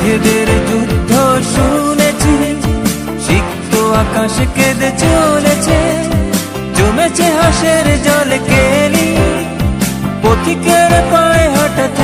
মেঘেদের যুদ্ধ শুনেছি, সিক্ত আকাশ কেঁদে চলেছে, জমেছে হাসের জল কেলি, পথিকের পায়ে হঠাৎ